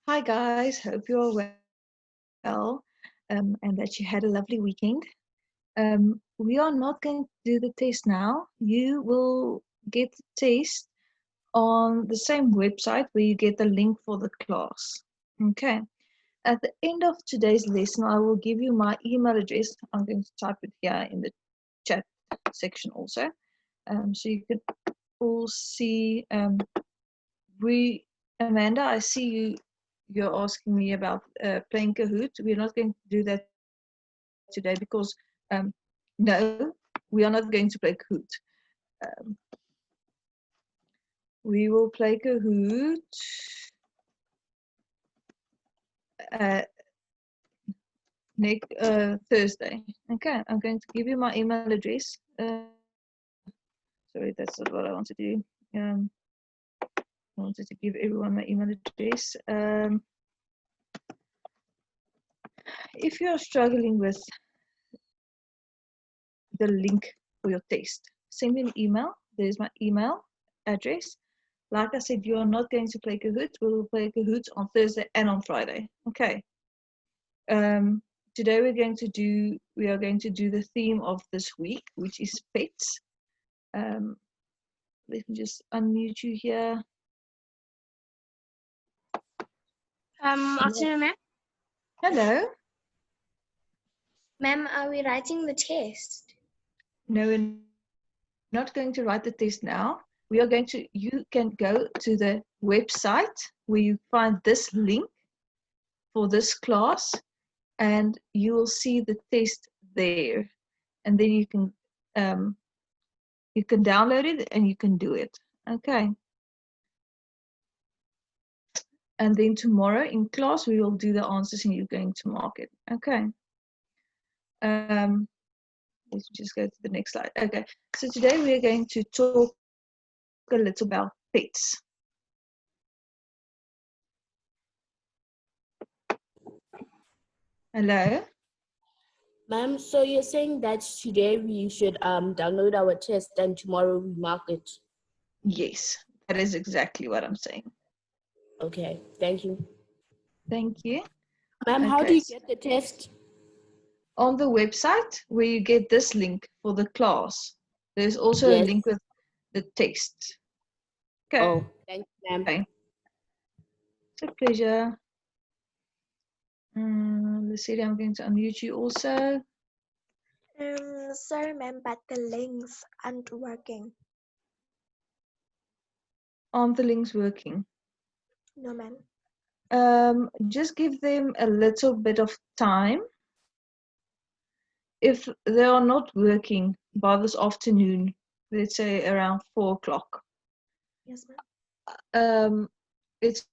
Hi guys, hope you're well and that you had a lovely weekend. We are not going to do the test now. You will get the test on the same website where you get the link for the class. Okay. At the end of today's lesson, I will give you my email address. I'm going to type it here in the chat section also. So you can all see. Amanda, I see you're asking me about playing Kahoot. We're not going to do that today because no, we are not going to play Kahoot. Um, we will play Kahoot next Thursday. Okay, I'm going to give you my email address. Sorry, that's not what I want to do. I wanted to give everyone my email address. If you're struggling with the link for your test, send me an email. There's my email address. Like I said, you are not going to play Kahoot. We will play Kahoot on Thursday and on Friday. Okay. Today we are going to do the theme of this week, which is pets. Let me just unmute you here. Afternoon, ma'am. Hello. Ma'am, are we writing the test? No, we're not going to write the test now. You can go to the website where you find this link for this class, and you will see the test there, and then you can download it and you can do it. Okay. And then tomorrow in class we will do the answers and you're going to mark it. Okay. Let's just go to the next slide. Okay. So today we are going to talk a little about pets. Hello. Ma'am, so you're saying that today we should download our test and tomorrow we mark it? Yes, that is exactly what I'm saying. Okay, thank you. Thank you. Ma'am, how do you get the test? On the website where you get this link for the class. There's also a link with the text. Okay. Oh, thank you, ma'am. Okay. It's a pleasure. Lucia, I'm going to unmute you also. Sorry, ma'am, but the links aren't working. Aren't the links working? No, ma'am. Just give them a little bit of time. If they are not working by this afternoon, let's say around 4 o'clock. Yes, ma'am. It's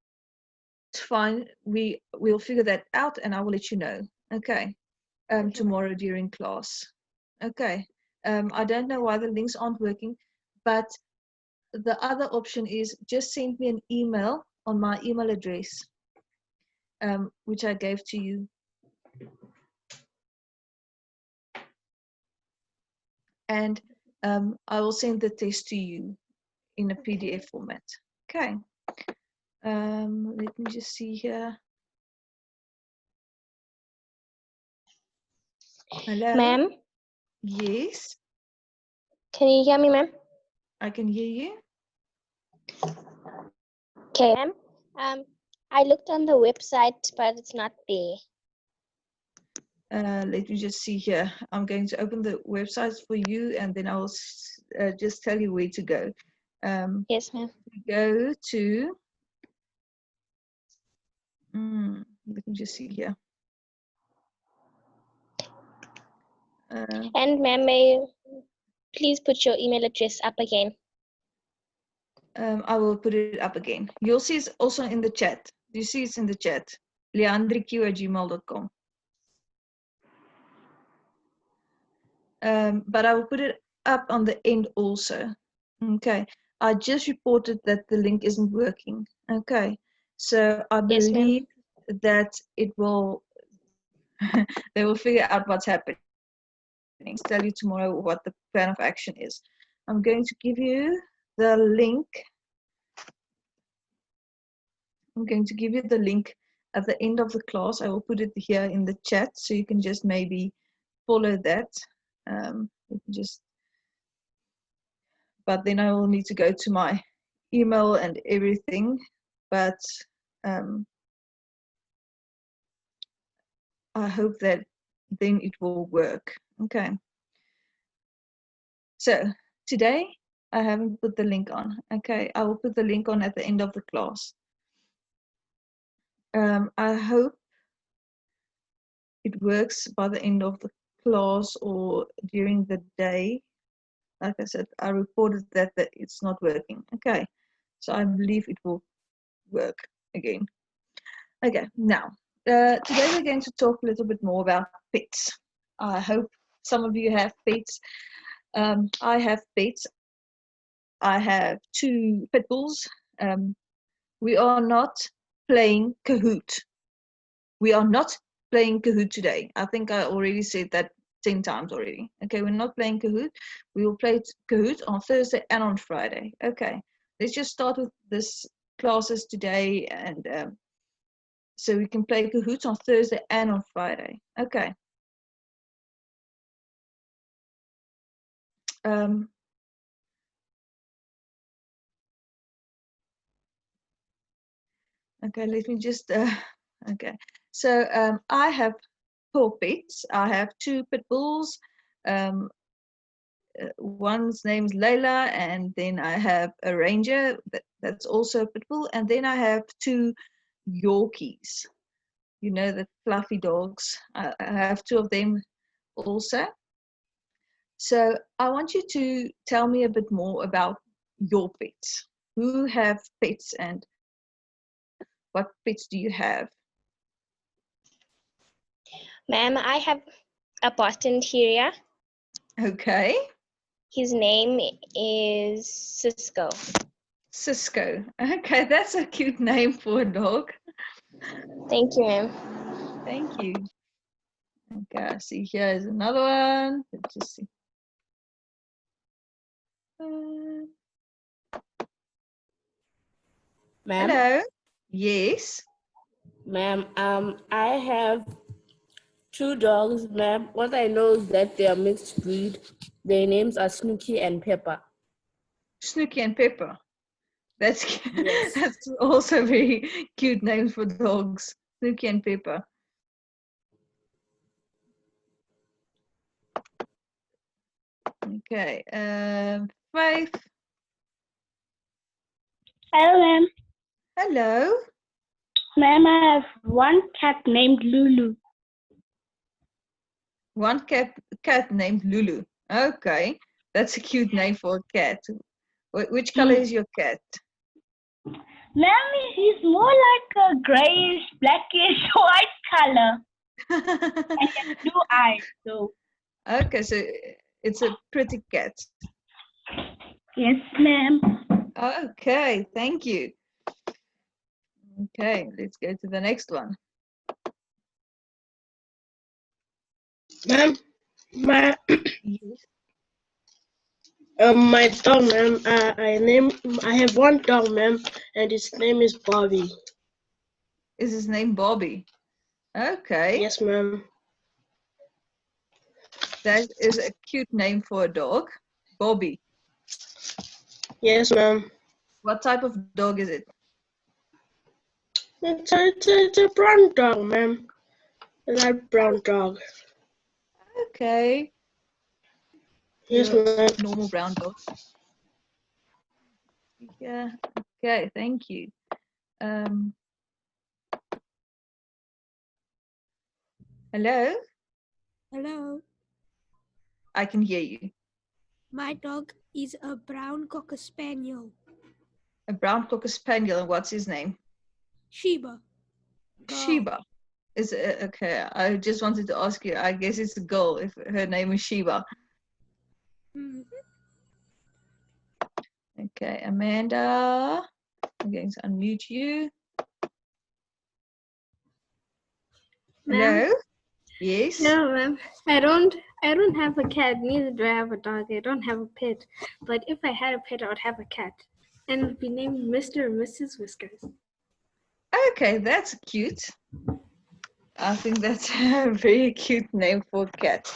fine. We'll figure that out and I will let you know. Okay. Tomorrow during class. Okay. I don't know why the links aren't working, but the other option is just send me an email on my email address, which I gave to you. And I will send the test to you in a PDF format. Okay. Let me just see here. Hello? Ma'am? Yes? Can you hear me, ma'am? I can hear you. Okay, ma'am. I looked on the website, but it's not there. Let me just see here. I'm going to open the websites for you and then I will just tell you where to go. Yes, ma'am. Go to, let me just see here. And ma'am, may you please put your email address up again? I will put it up again. You'll see it's also in the chat. You see it's in the chat. leandriq@gmail.com. But I will put it up on the end also. Okay. I just reported that the link isn't working. Okay. So I believe that it will, they will figure out what's happening. I'll tell you tomorrow what the plan of action is. I'm going to give you the link. I'm going to give you the link at the end of the class. I will put it here in the chat so you can just maybe follow that. You can just, but then I will need to go to my email and everything. But I hope that then it will work. Okay. So today I haven't put the link on. Okay, I will put the link on at the end of the class. I hope it works by the end of the class or during the day. Like I said, I reported that it's not working. Okay, so I believe it will work again. Okay, now today we're going to talk a little bit more about pets. I hope some of you have pets. I have pets. I have 2 pit bulls. We are not playing Kahoot. We are not playing Kahoot today. I think I already said that 10 times already. Okay, we're not playing Kahoot. We will play Kahoot on Thursday and on Friday. Okay, let's just start with this classes today, and so we can play Kahoot on Thursday and on Friday. Okay. Okay, let me just, okay. So I have 4 pets. I have 2 pit bulls. One's name's Layla, and then I have a Ranger, that's also a pit bull. And then I have 2 Yorkies. You know, the fluffy dogs. I have 2 of them also. So I want you to tell me a bit more about your pets. Who have pets and what pets do you have? Ma'am, I have a Boston Terrier. Okay. His name is Cisco. Cisco. Okay, that's a cute name for a dog. Thank you, ma'am. Thank you. Okay, I see here is another one. Let's just see. Ma'am? Hello. Yes. Ma'am, I have 2 dogs, ma'am. What I know is that they are mixed breed. Their names are Snooky and Pepper. Snooky and Pepper. That's Yes. that's also very cute names for dogs. Snooky and Pepper. Okay. Faith. Hello, ma'am. Hello. Ma'am, I have one cat named Lulu. One cat named Lulu. Okay, that's a cute name for a cat. Which color is your cat? Ma'am, he's more like a grayish, blackish, white color. And he has blue eyes, so. Okay, so it's a pretty cat. Yes, ma'am. Okay, thank you. Okay, let's go to the next one. Ma'am, my Yes. my dog, ma'am. I have one dog, ma'am, and his name is Bobby. Is his name Bobby? Okay. Yes, ma'am. That is a cute name for a dog. Bobby. Yes, ma'am. What type of dog is it? It's a brown dog, ma'am. A light brown dog. Okay. Yes, ma'am. Normal brown dog. Yeah. Okay, thank you. Hello? Hello, I can hear you. my dog is a brown Cocker Spaniel, A brown Cocker Spaniel, and what's his name? Sheba. Girl. Sheba. Is it, okay, I just wanted to ask you, I guess it's a girl if her name is Sheba. Mhm. Okay, Amanda, I'm going to unmute you. Hello? Yes? No, ma'am. I don't have a cat. Neither do I have a dog. I don't have a pet. But if I had a pet, I would have a cat, and it would be named Mr. and Mrs. Whiskers. Okay, that's cute. I think that's a very cute name for a cat.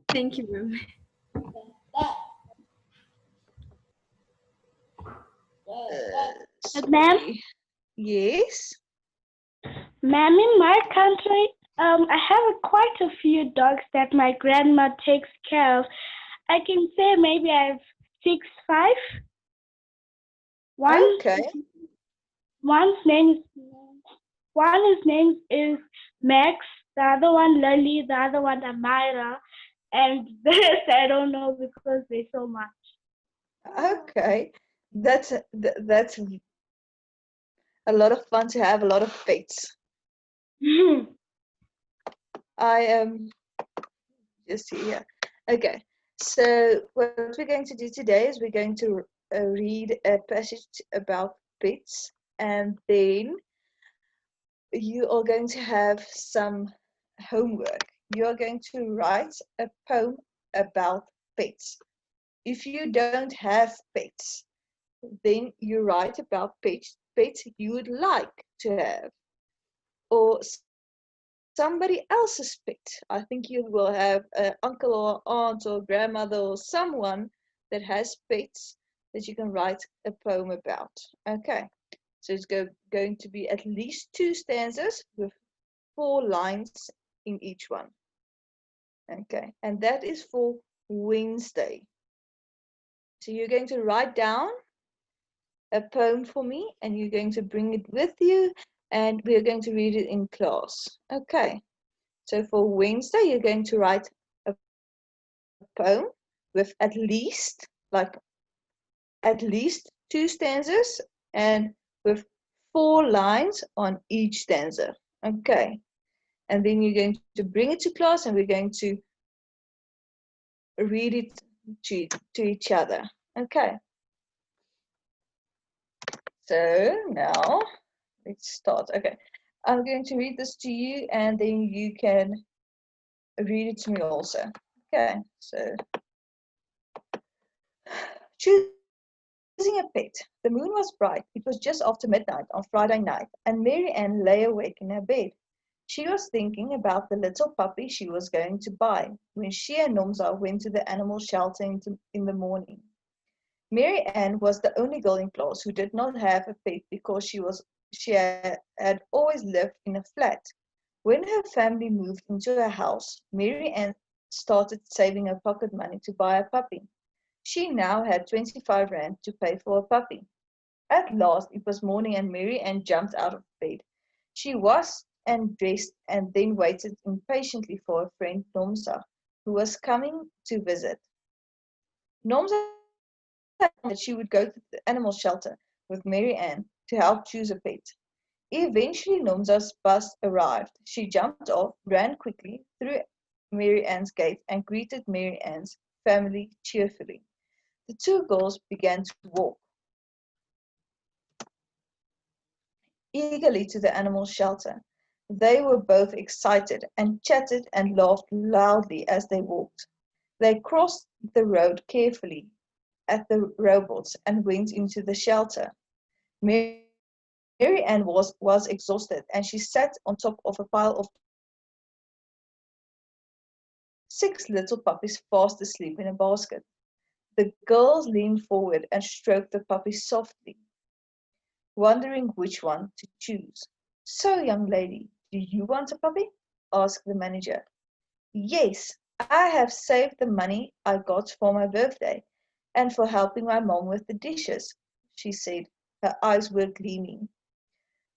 Thank you, ma'am. Ma'am, Sorry. Yes. ma'am, in my country, I have quite a few dogs that my grandma takes care of. I can say maybe I have 6, 5. One, Okay. one's name is his name is Max. The other one Lily. The other one Amira. And the rest I don't know because there's so much. Okay. That's a lot of fun to have a lot of pets. I am just here. Okay. So what we're going to do today is we're going to read a passage about pets, and then you are going to have some homework. You are going to write a poem about pets. If you don't have pets, then you write about pets you would like to have, or somebody else's pet. I think you will have an uncle or aunt or grandmother or someone that has pets that you can write a poem about. Okay, so it's going to be at least 2 stanzas with 4 lines in each one. Okay, and that is for Wednesday. So you're going to write down a poem for me and you're going to bring it with you and we're going to read it in class. Okay, so for Wednesday you're going to write a poem with at least 2 stanzas and with 4 lines on each stanza. Okay, and then you're going to bring it to class and we're going to read it to each other. Okay, so now let's start. Okay, I'm going to read this to you and then you can read it to me also. Okay, so choosing a pet. The moon was bright. It was just after midnight on Friday night, and Mary Ann lay awake in her bed. She was thinking about the little puppy she was going to buy when she and Nomza went to the animal shelter in the morning. Mary Ann was the only girl in class who did not have a pet because she had always lived in a flat. When her family moved into a house, Mary Ann started saving her pocket money to buy a puppy. She now had 25 rand to pay for a puppy. At last it was morning and Mary Ann jumped out of bed. She washed and dressed and then waited impatiently for her friend Nomsa, who was coming to visit. Nomsa that she would go to the animal shelter with Mary Ann to help choose a pet. Eventually, Nomza's bus arrived. She jumped off, ran quickly through Mary Ann's gate, and greeted Mary Ann's family cheerfully. The 2 girls began to walk eagerly to the animal shelter. They were both excited and chatted and laughed loudly as they walked. They crossed the road carefully at the robots and went into the shelter. Mary Ann was exhausted and she sat on top of a pile of 6 little puppies fast asleep in a basket. The girls leaned forward and stroked the puppies softly, wondering which one to choose. So, young lady, do you want a puppy? Asked the manager. Yes, I have saved the money I got for my birthday and for helping my mom with the dishes, she said. Her eyes were gleaming.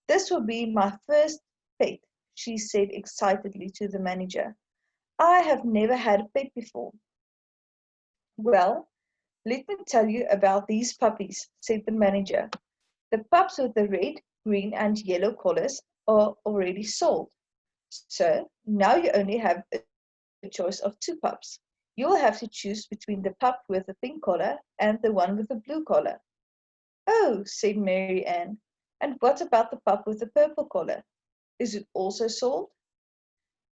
This will be my first pet, she said excitedly to the manager. I have never had a pet before. Well, let me tell you about these puppies, said the manager. The pups with the red, green, and yellow collars are already sold. So now you only have a choice of 2 pups. You will have to choose between the pup with the pink collar and the one with the blue collar. Oh, said Mary Ann, and what about the pup with the purple collar? Is it also sold?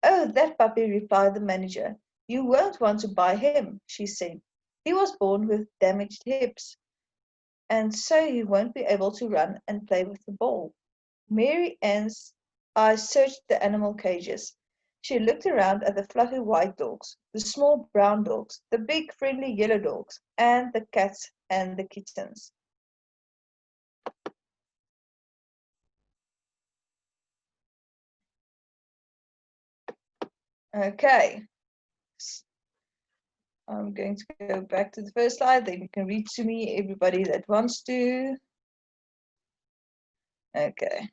Oh, that puppy, replied the manager. You won't want to buy him, she said. He was born with damaged hips, and so he won't be able to run and play with the ball. Mary Ann's eyes searched the animal cages. She looked around at the fluffy white dogs, the small brown dogs, the big friendly yellow dogs, and the cats and the kittens. Okay, I'm going to go back to the first slide, then you can read to me, everybody that wants to. Okay.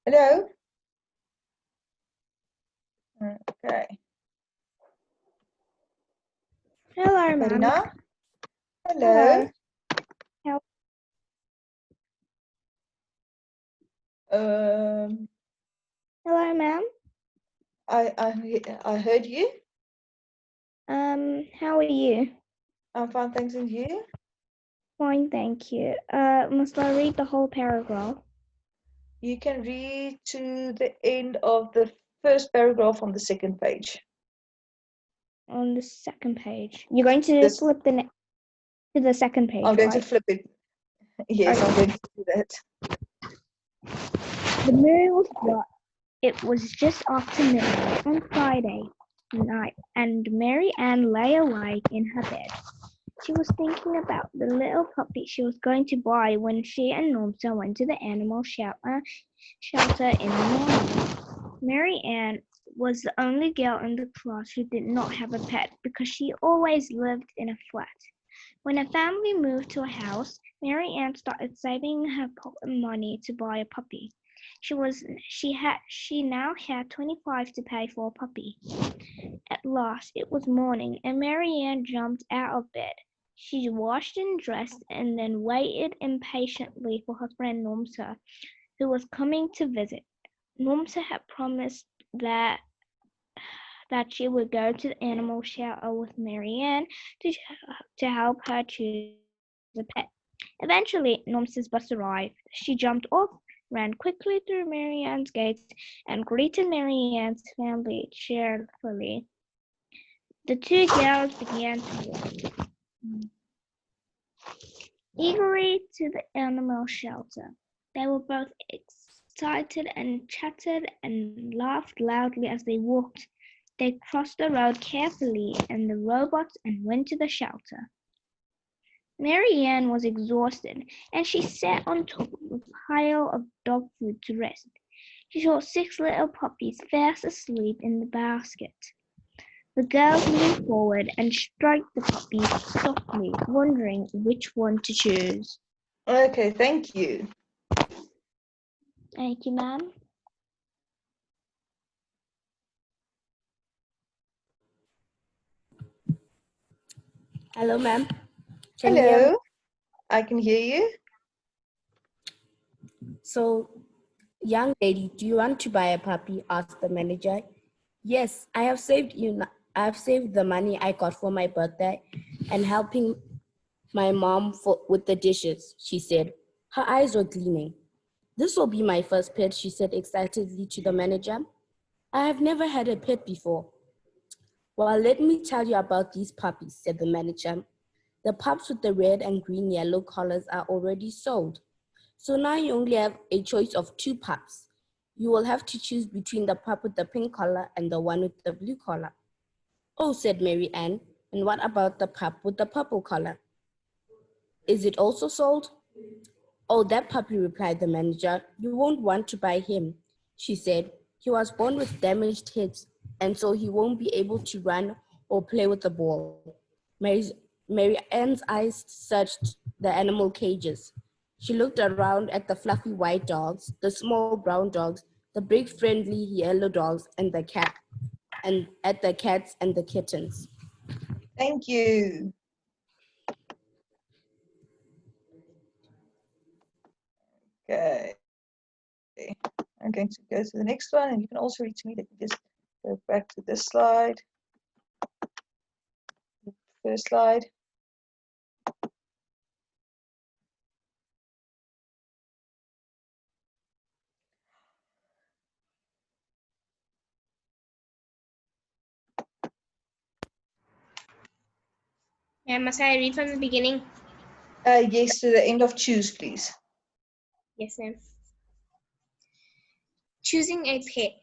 Hello? Okay. Hello, ma'am. Karina? Hello? Hello. Hello, ma'am. I heard you. How are you? I'm fine, thanks, and you? Fine, thank you. Must I read the whole paragraph? You can read to the end of the first paragraph on the second page. On the second page. You're going to This, flip to the second page, I'm going right? to flip it. Yes, Okay. I'm going to do that. The moon was bright. It was just after midnight on Friday night, and Mary Ann lay awake in her bed. She was thinking about the little puppy she was going to buy when she and Normsa went to the animal shelter in the morning. Mary Ann was the only girl in the class who did not have a pet because she always lived in a flat. When a family moved to a house, Mary Ann started saving her pocket money to buy a puppy. She now had 25 to pay for a puppy. At last it was morning, and Mary Ann jumped out of bed. She washed and dressed, and then waited impatiently for her friend Normsa, who was coming to visit. Normsa had promised that she would go to the animal shelter with Mary Ann to help her choose a pet. Eventually, Normsa's bus arrived. She jumped off, ran quickly through Mary Ann's gates, and greeted Mary Ann's family cheerfully. The two girls began to walk eagerly to the animal shelter. They were both excited and chatted and laughed loudly as they walked. They crossed the road carefully and the robots and went to the shelter. Mary Ann was exhausted, and she sat on top of a pile of dog food to rest. She saw 6 little puppies fast asleep in the basket. The girls leaned forward and stroked the puppies softly, wondering which one to choose. Okay, thank you. Thank you, ma'am. Hello, ma'am. Can you hear me? Hello, I can hear you. So, young lady, do you want to buy a puppy? Asked the manager. Yes, I have saved the money I got for my birthday and helping my mom with the dishes, she said. Her eyes were gleaming. This will be my first pet, she said excitedly to the manager. I have never had a pet before. Well, let me tell you about these puppies, said the manager. The pups with the red and green yellow collars are already sold. So now you only have a choice of 2 pups. You will have to choose between the pup with the pink collar and the one with the blue collar. Oh, said Mary Ann, and what about the pup with the purple collar? Is it also sold? Oh, that puppy, replied the manager. You won't want to buy him, she said. He was born with damaged hips, and so he won't be able to run or play with the ball. Mary Ann's eyes searched the animal cages. She looked around at the fluffy white dogs, the small brown dogs, the big friendly yellow dogs, and at the cats and the kittens. Thank you. Okay. I'm going to go to the next one, and you can also read to me. Let me just go back to this slide. The first slide. Must I read from the beginning? Yes, to the end of choose, please. Yes, ma'am. Choosing a pet.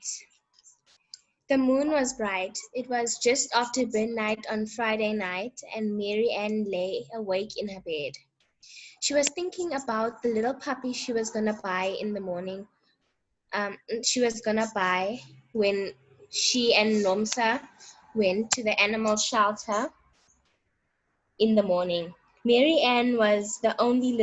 The moon was bright. It was just after midnight on Friday night, and Mary Ann lay awake in her bed. She was thinking about the little puppy she was gonna buy in the morning. She was gonna buy when she and Nomsa went to the animal shelter in the morning. Mary Ann was the only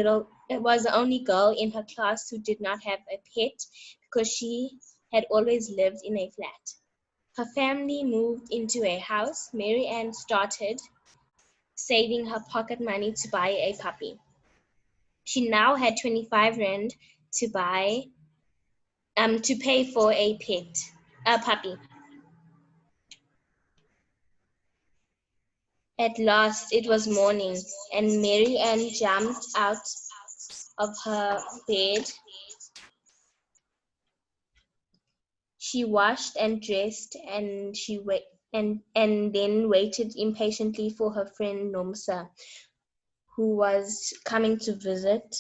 girl in her class who did not have a pet because she had always lived in a flat. Her family moved into a house. Mary Ann started saving her pocket money to buy a puppy. She now had 25 rand to pay for a puppy. At last it was morning, and Mary Ann jumped out of her bed. She washed and dressed, and and then waited impatiently for her friend Nomsa, who was coming to visit.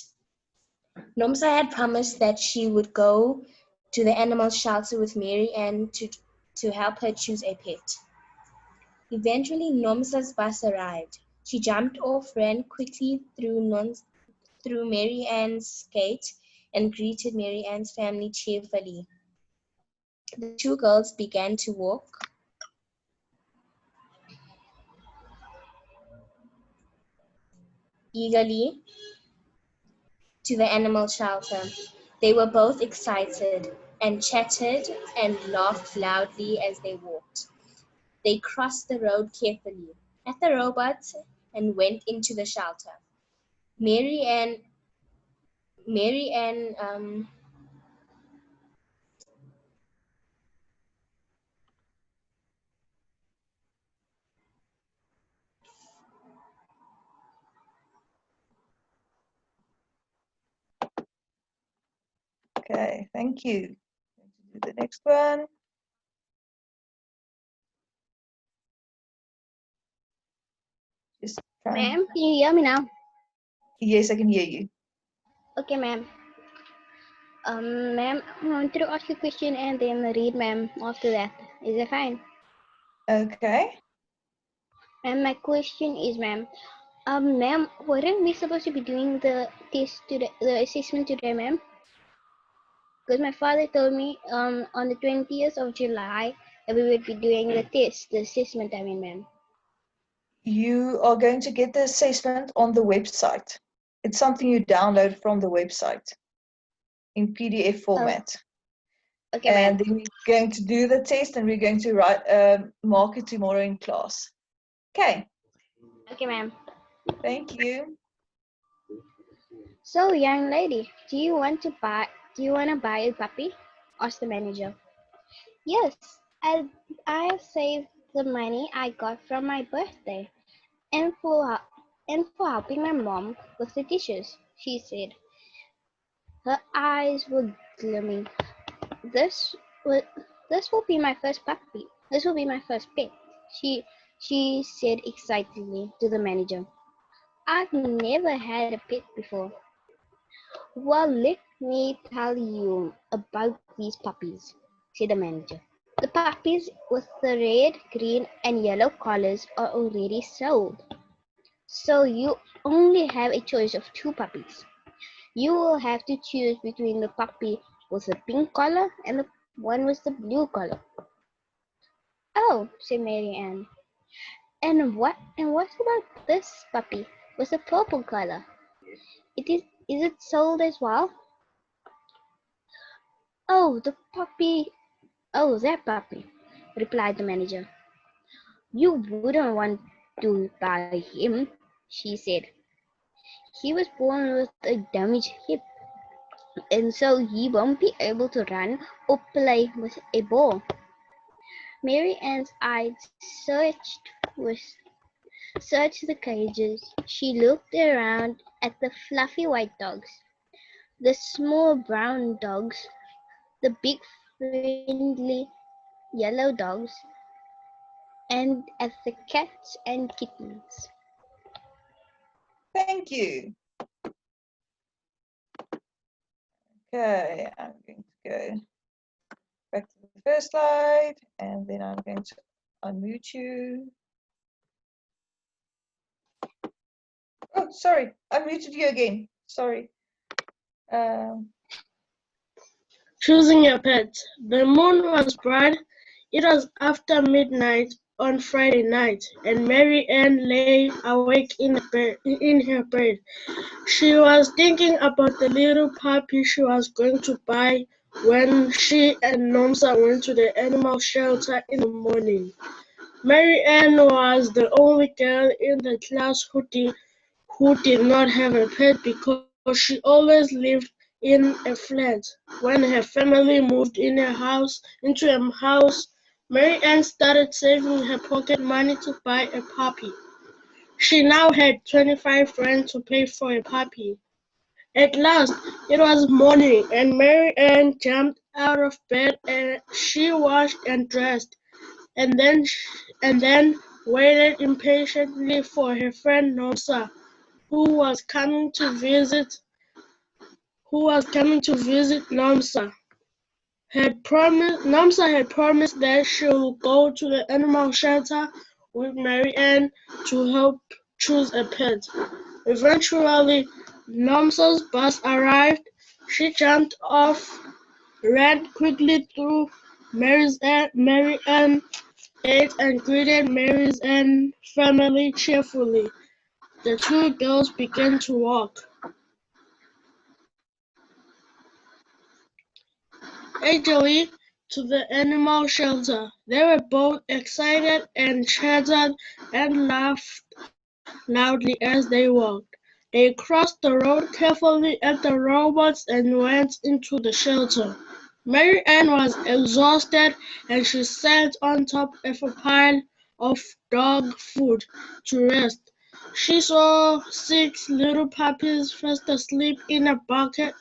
Nomsa had promised that she would go to the animal shelter with Mary Ann to help her choose a pet. Eventually, Nomsa's bus arrived. She jumped off, ran quickly through Mary Ann's gate, and greeted Mary Ann's family cheerfully. The two girls began to walk eagerly to the animal shelter. They were both excited and chatted and laughed loudly as they walked. They crossed the road carefully at the robots and went into the shelter. Mary Ann Okay, thank you. The next one. Just Ma'am, can you hear me now? Yes, I can hear you. Okay, ma'am. Ma'am, I wanted to ask you a question and then read, ma'am, after that. Is that fine? Okay. And my question is, ma'am, ma'am, weren't we supposed to be doing the test today, the assessment today, ma'am? Because my father told me on the 20th of July that we would be doing the test, the assessment, I mean, ma'am. You are going to get the assessment on the website. It's something you download from the website in PDF format. Okay, And ma'am. then we're going to do the test and we're going to mark it tomorrow in class. Okay. Okay, ma'am. Thank you. So, young lady, do you want to buy a puppy? Asked the manager. Yes, I saved the money I got from my birthday and for helping my mom with the dishes, she said. Her eyes were gleaming. This will this will be my first puppy. This will be my first pet. She said excitedly to the manager. I've never had a pet before. Well, let me tell you about these puppies, said the manager. The puppies with the red, green, and yellow collars are already sold. So you only have a choice of two puppies. You will have to choose between the puppy with the pink collar and the one with the blue collar. Oh, said Mary Ann. And what about this puppy with the purple collar? Is it sold as well? Oh, that puppy, replied the manager. You wouldn't want to buy him, she said. He was born with a damaged hip, and so he won't be able to run or play with a ball. Mary Ann's eyes searched the cages. She looked around at the fluffy white dogs, the small brown dogs, the big friendly yellow dogs, and at the cats and kittens. Thank you. Okay, I'm going to go back to the first slide, and then I'm going to unmute you. Oh, sorry, I muted you again. Sorry. Choosing your pet. The moon was bright. It was after midnight on Friday night, and Mary Ann lay awake in her bed. She was thinking about the little puppy she was going to buy when she and Nomsa went to the animal shelter in the morning. Mary Ann was the only girl in the class who did not have a pet because she always lived in a flat. When her family moved into a house, Mary Ann started saving her pocket money to buy a puppy. She now had 25 rand to pay for a puppy. At last it was morning, and Mary Ann jumped out of bed and she washed and dressed, and then waited impatiently for her friend Nomsa, who was coming to visit Nomsa. Nomsa had promised that she would go to the animal shelter with Mary Ann to help choose a pet. Eventually, Nomsa's bus arrived. She jumped off, ran quickly through Mary Ann gate and greeted Mary Ann's family cheerfully. The two girls began to walk eagerly to the animal shelter. They were both excited and chattered and laughed loudly as they walked. They crossed the road carefully at the robots and went into the shelter. Mary Ann was exhausted and she sat on top of a pile of dog food to rest. She saw 6 little puppies fast asleep in a basket.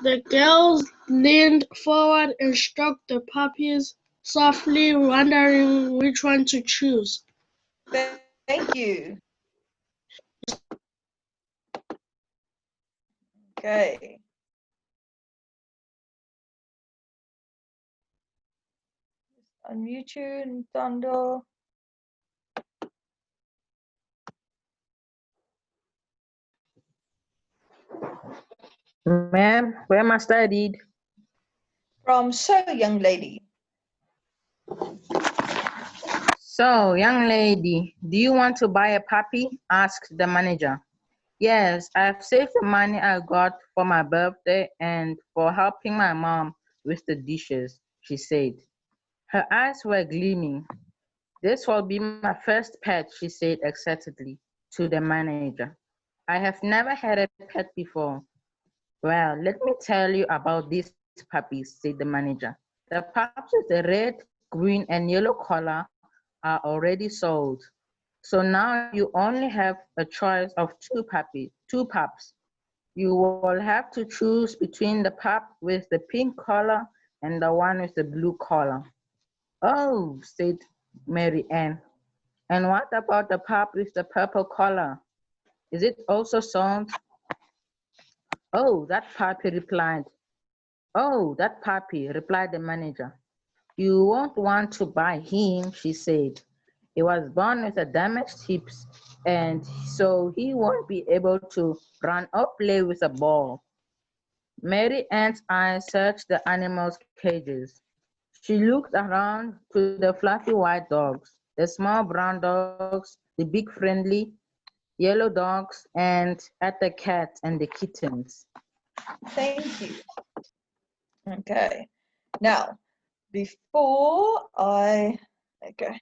The girls leaned forward and stroked the puppies softly, wondering which one to choose. Thank you. Okay. Unmute you, Ntando. Ma'am, where must I read? From So Young Lady. So, young lady, do you want to buy a puppy? Asked the manager. Yes, I've saved the money I got for my birthday and for helping my mom with the dishes, she said. Her eyes were gleaming. This will be my first pet, she said excitedly to the manager. I have never had a pet before. Well, let me tell you about these puppies, said the manager. The pups with the red, green, and yellow collar are already sold. So now you only have a choice of two pups. You will have to choose between the pup with the pink collar and the one with the blue collar. Oh, said Mary Ann. And what about the pup with the purple collar? Is it also sold? Oh, that puppy replied. Oh, that puppy, replied the manager. You won't want to buy him, she said. He was born with a damaged hips, and so he won't be able to run or play with a ball. Mary Ann's eyes searched the animals' cages. She looked around to the fluffy white dogs, the small brown dogs, the big friendly yellow dogs, and at the cats and the kittens. Thank you. Okay. Now, before okay,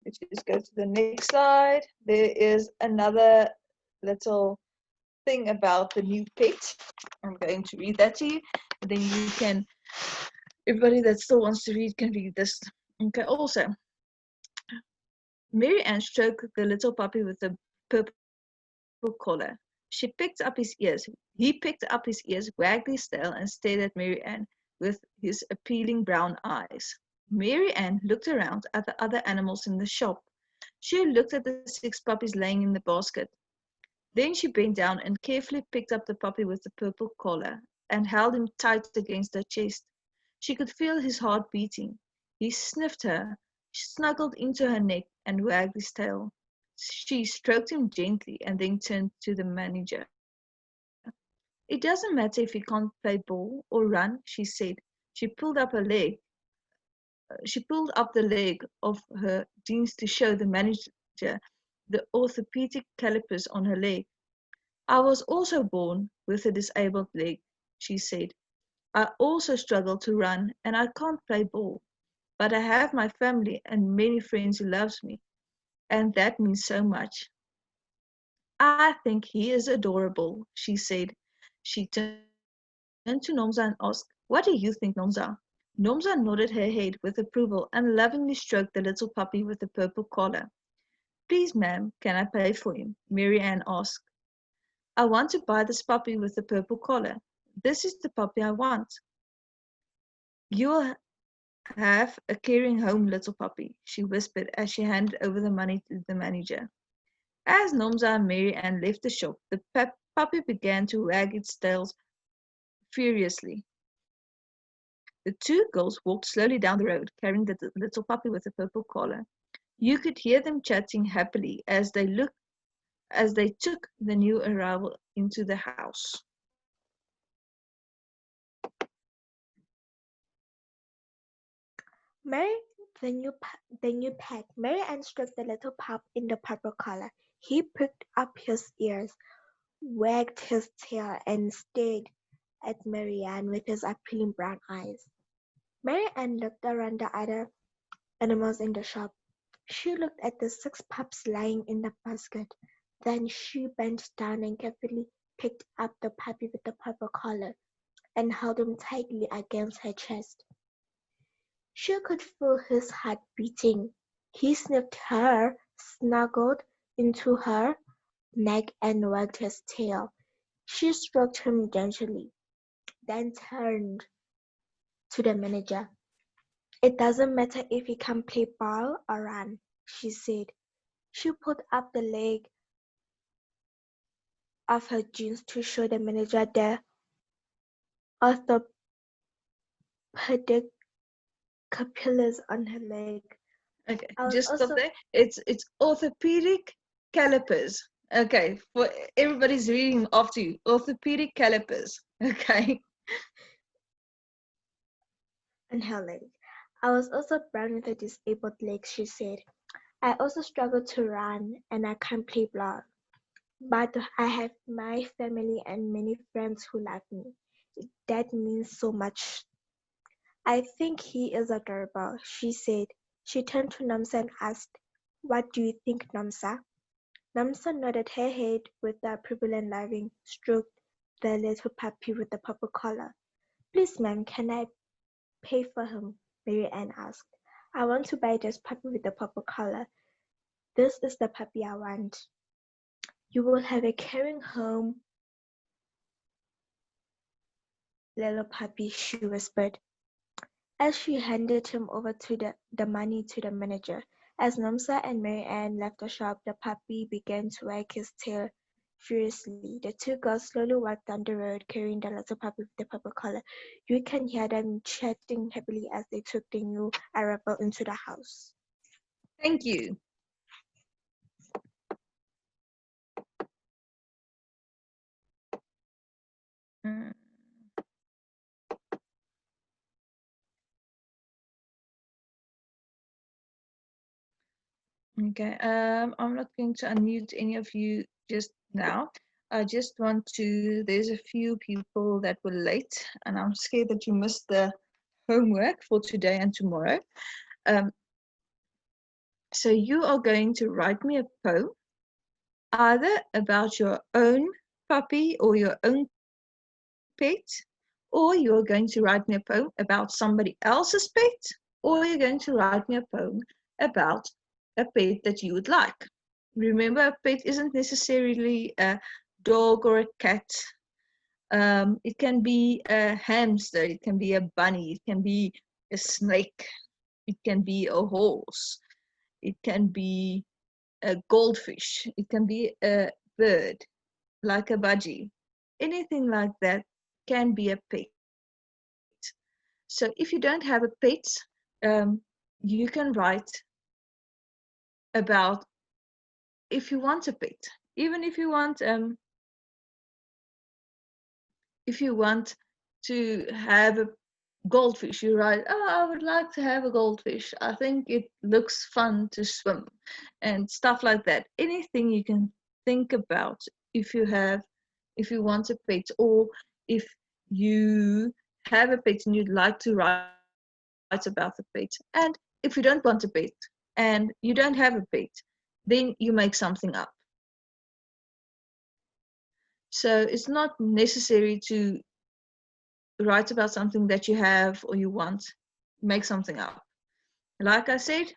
let's just go to the next slide. There is another little thing about the new pet. I'm going to read that to you. And then you can, everybody that still wants to read can read this. Okay, also, Mary Ann stroked the little puppy with the purple collar. She picked up his ears. He picked up his ears, wagged his tail, and stared at Mary Ann with his appealing brown eyes. Mary Ann looked around at the other animals in the shop. She looked at the 6 puppies laying in the basket. Then she bent down and carefully picked up the puppy with the purple collar and held him tight against her chest. She could feel his heart beating. He sniffed her, snuggled into her neck, and wagged his tail. She stroked him gently and then turned to the manager. It doesn't matter if he can't play ball or run, she said. She pulled up her leg. She pulled up the leg of her jeans to show the manager the orthopedic calipers on her leg. I was also born with a disabled leg, she said. I also struggle to run and I can't play ball, but I have my family and many friends who loves me, and that means so much. I think he is adorable, she said. She turned to Nomza and asked, what do you think, Nomza? Nomza nodded her head with approval and lovingly stroked the little puppy with the purple collar. Please, ma'am, can I pay for him? Mary Ann asked. I want to buy this puppy with the purple collar. This is the puppy I want. You'll have a caring home, little puppy, she whispered as she handed over the money to the manager. As Nomza and Mary Ann left the shop, the puppy began to wag its tail furiously. The 2 girls walked slowly down the road, carrying the little puppy with the purple collar. You could hear them chatting happily as they took the new arrival into the house. Mary, the new pet. Mary Ann stroked the little pup in the purple collar. He pricked up his ears, wagged his tail, and stared at Mary Ann with his appealing brown eyes. Mary Ann looked around the other animals in the shop. She looked at the 6 pups lying in the basket. Then she bent down and carefully picked up the puppy with the purple collar and held him tightly against her chest. She could feel his heart beating. He sniffed her, snuggled into her neck and wagged his tail. She stroked him gently, then turned to the manager. It doesn't matter if he can play ball or run, she said. She pulled up the leg of her jeans to show the manager the orthopedic capillars on her leg. Okay, just stop there. It's orthopedic calipers. Okay, for everybody's reading after you. Orthopedic calipers. Okay. On her leg. I was also born with a disabled leg, she said. I also struggle to run and I can't play ball. But I have my family and many friends who love me. That means so much. I think he is adorable, she said. She turned to Namsa and asked, what do you think, Namsa? Namsa nodded her head with the approval and loving stroked the little puppy with the purple collar. Please, ma'am, can I pay for him? Mary Ann asked. I want to buy this puppy with the purple collar. This is the puppy I want. You will have a caring home, little puppy, she whispered, as she handed him over to the money to the manager. As Namsa and Mary Ann left the shop, the puppy began to wag his tail furiously. The 2 girls slowly walked down the road, carrying the little puppy with the purple collar. You can hear them chatting happily as they took the new arrival into the house. Thank you. Okay, I'm not going to unmute any of you just now. I just want to, there's a few people that were late and I'm scared that you missed the homework for today and tomorrow. So you are going to write me a poem, either about your own puppy or your own pet, or you're going to write me a poem about somebody else's pet, or you're going to write me a poem about a pet that you would like. Remember, a pet isn't necessarily a dog or a cat. It can be a hamster, it can be a bunny, it can be a snake, it can be a horse, it can be a goldfish. It can be a bird, like a budgie. Anything like that can be a pet. So if you don't have a pet, you can write about if you want a pet. Even if you want to have a goldfish, you write, oh, I would like to have a goldfish. I think it looks fun to swim, and stuff like that. Anything you can think about if you want a pet, or if you have a pet and you'd like to write about the pet. And if you don't want a pet and you don't have a pet, then you make something up. So it's not necessary to write about something that you have or you want. Make something up. Like I said,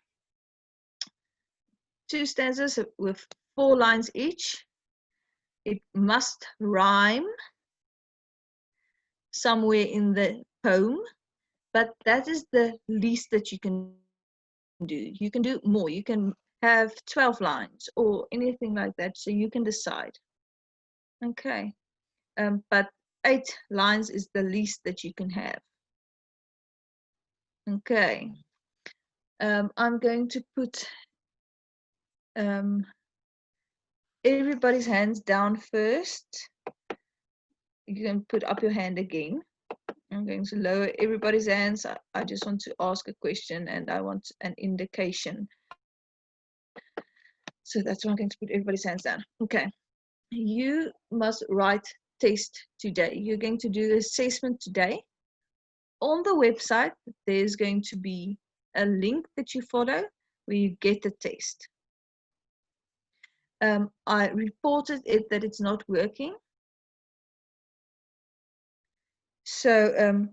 2 stanzas with 4 lines each. It must rhyme somewhere in the poem, but that is the least that you can do. You can do more. You can have 12 lines or anything like that, so you can decide. Okay, but 8 lines is the least that you can have. Okay, I'm going to put everybody's hands down first. You can put up your hand again. I'm going to lower everybody's hands. I just want to ask a question and I want an indication. So that's why I'm going to put everybody's hands down. Okay, you must write test today. You're going to do the assessment today. On the website, there's going to be a link that you follow where you get the test. I reported it that it's not working. So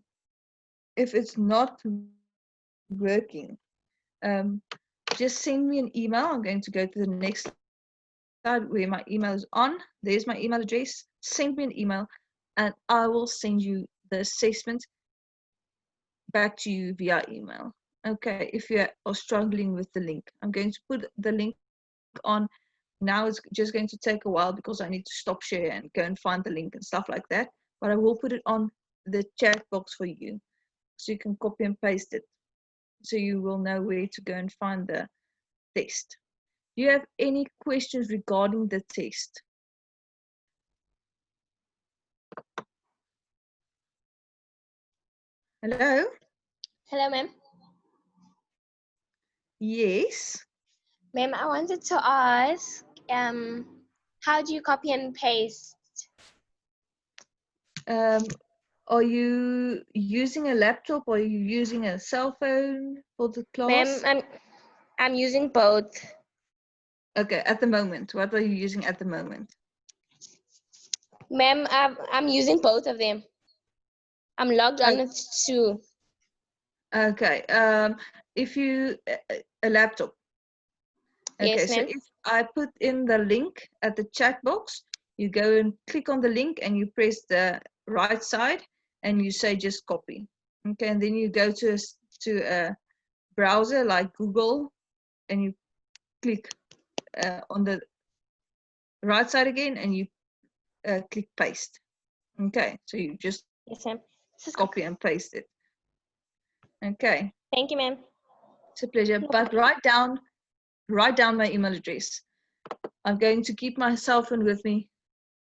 if it's not working, just send me an email. I'm going to go to the next slide where my email is on. There's my email address. Send me an email and I will send you the assessment back to you via email. Okay, if you are struggling with the link, I'm going to put the link on. Now it's just going to take a while because I need to stop share and go and find the link and stuff like that. But I will put it on the chat box for you, so you can copy and paste it, so you will know where to go and find the test. Do you have any questions regarding the test? Hello? Hello, ma'am. Yes. Ma'am, I wanted to ask, how do you copy and paste? Are you using a laptop or are you using a cell phone for the class? Ma'am, I'm using both. Okay, at the moment. What are you using at the moment? Ma'am, I'm using both of them. I'm logged on with 2. Okay, if you, a laptop. Okay, Yes, so ma'am. if I put in the link at the chat box, you go and click on the link and you press the right side and you say just copy. Okay, and then you go to a browser like Google and you click on the right side again and you click paste. Okay, so you just Yes, ma'am. copy and paste it. Okay. Thank you, ma'am. It's a pleasure. But write down my email address. I'm going to keep my cell phone with me,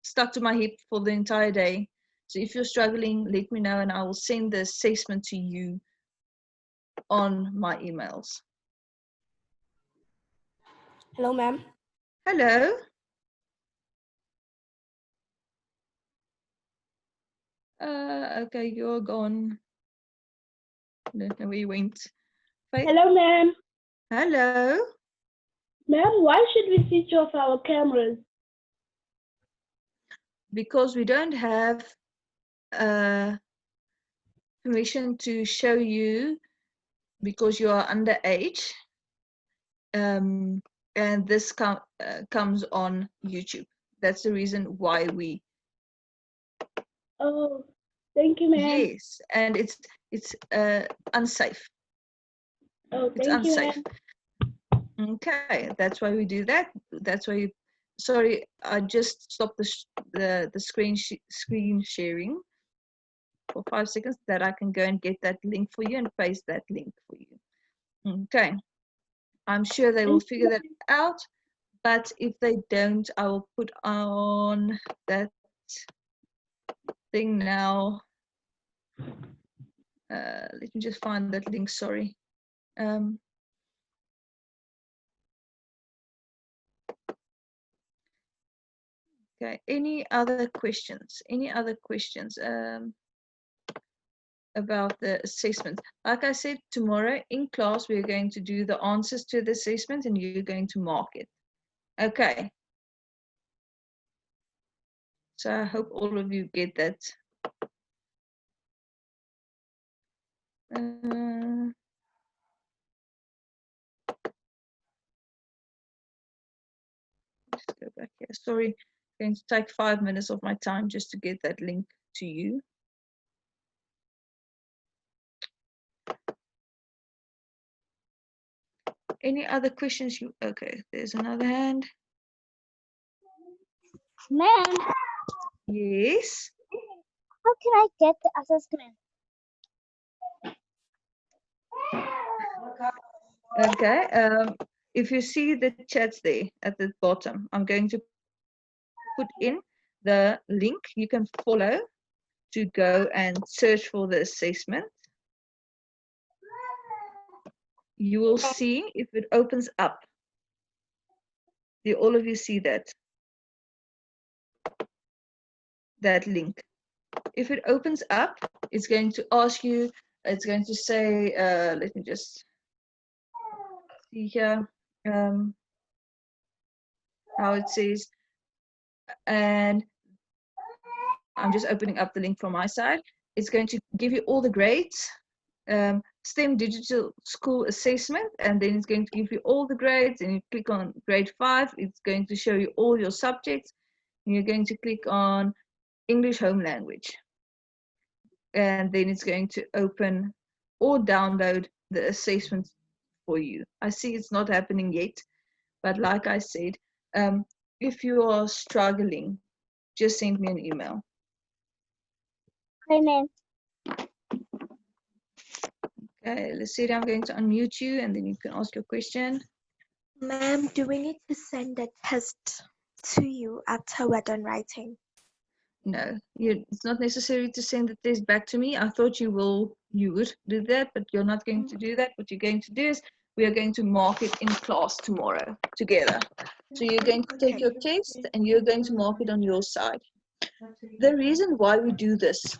stuck to my hip for the entire day. So if you're struggling, let me know and I will send the assessment to you on my emails. Hello, ma'am. Hello. Okay, you're gone. I don't know where you went. Faith? Hello, ma'am. Hello. Ma'am, why should we switch off our cameras? Because we don't have permission to show you because you are underage. And this comes on YouTube. That's the reason why we. Oh, thank you, ma'am. Yes, and it's unsafe. Oh, It's thank you, unsafe. ma'am. Okay, that's why we do that. That's why sorry, I just stopped the screen sharing for 5 seconds that I can go and get that link for you and paste that link for you. Okay, I'm sure they will figure that out, but if they don't, I will put on that thing now. Let me just find that link, sorry. Okay, any other questions? Any other questions about the assessment? Like I said, tomorrow in class, we're going to do the answers to the assessment and you're going to mark it. Okay. So I hope all of you get that. Just go back here. Sorry, it's going to take 5 minutes of my time just to get that link to you. Any other questions? Okay, there's another hand. Ma'am, Yes. how can I get the assessment? Okay. If you see the chats there at the bottom, I'm going to put in the link you can follow to go and search for the assessment. You will see if it opens up. Do all of you see that link? If it opens up, it's going to ask you, it's going to say, let me just see here, how it says, and I'm just opening up the link from my side. It's going to give you all the grades, STEM Digital School Assessment, and then it's going to give you all the grades, and you click on grade 5, it's going to show you all your subjects, and you're going to click on English Home Language. And then it's going to open or download the assessment for you. I see it's not happening yet, but like I said, if you are struggling, just send me an email. Okay, ma'am. Okay, Lucida, I'm going to unmute you and then you can ask your question. Ma'am, do we need to send the test to you after we're done writing? No, it's not necessary to send the test back to me. I thought you would do that, but you're not going to do that. What you're going to do is we are going to mark it in class tomorrow together. So you're going to take your test and you're going to mark it on your side. The reason why we do this is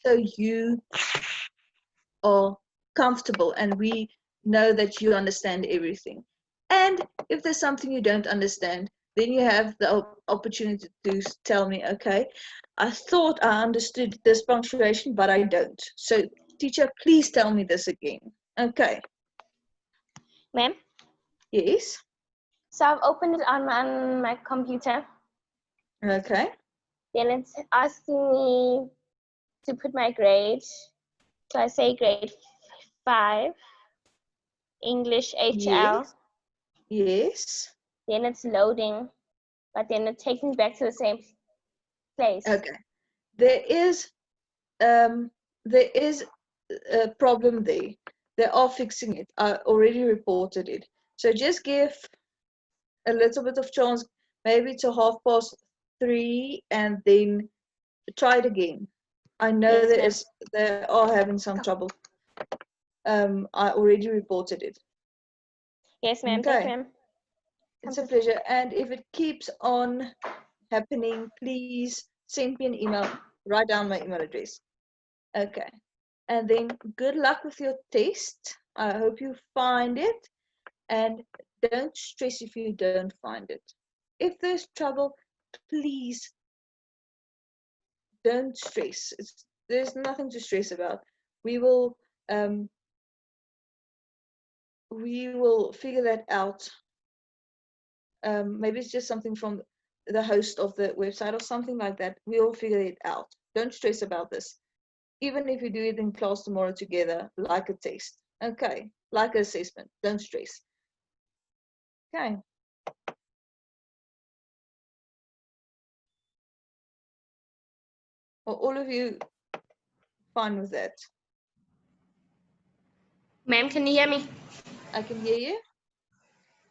so you are comfortable and we know that you understand everything. And if there's something you don't understand, then you have the opportunity to tell me, okay, I thought I understood this punctuation, but I don't. So teacher, please tell me this again. Okay. Ma'am? Yes. So I've opened it on my computer. Okay. Then it's asking me to put my grade. So I say grade 5, English HL. Yes. Yes. Then it's loading, but then it takes me back to the same place. Okay. There is a problem there. They are fixing it. I already reported it. So just give a little bit of chance, maybe to 3:30, and then try it again. I know Yes, they are having some trouble. I already reported it. Yes, ma'am. Okay. Thank you, ma'am. It's a pleasure. And if it keeps on happening, please send me an email. Write down my email address. Okay. And then good luck with your test. I hope you find it. And don't stress if you don't find it. If there's trouble, please don't stress. There's nothing to stress about. We will figure that out. Maybe it's just something from the host of the website or something like that. We'll figure it out. Don't stress about this. Even if you do it in class tomorrow together, like a test. Okay, like an assessment. Don't stress. Okay. Are all of you fine with that? Ma'am, can you hear me? I can hear you.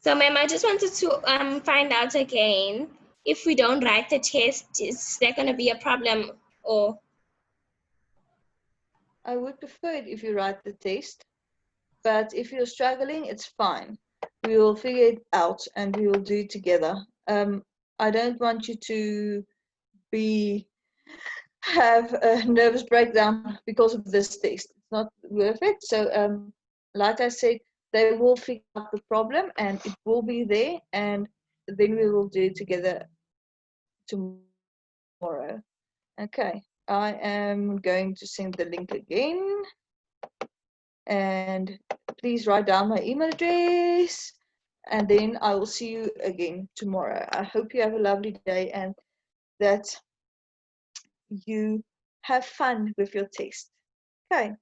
So, ma'am, I just wanted to find out again, if we don't write the test, is there going to be a problem? Or I would prefer it if you write the test, but if you're struggling, it's fine. We will figure it out and we will do it together. I don't want you to have a nervous breakdown because of this test. It's not worth it. So, like I said, they will figure out the problem and it will be there, and then we will do it together tomorrow. Okay, I am going to send the link again, and please write down my email address, and then I will see you again tomorrow. I hope you have a lovely day and that you have fun with your test. Okay.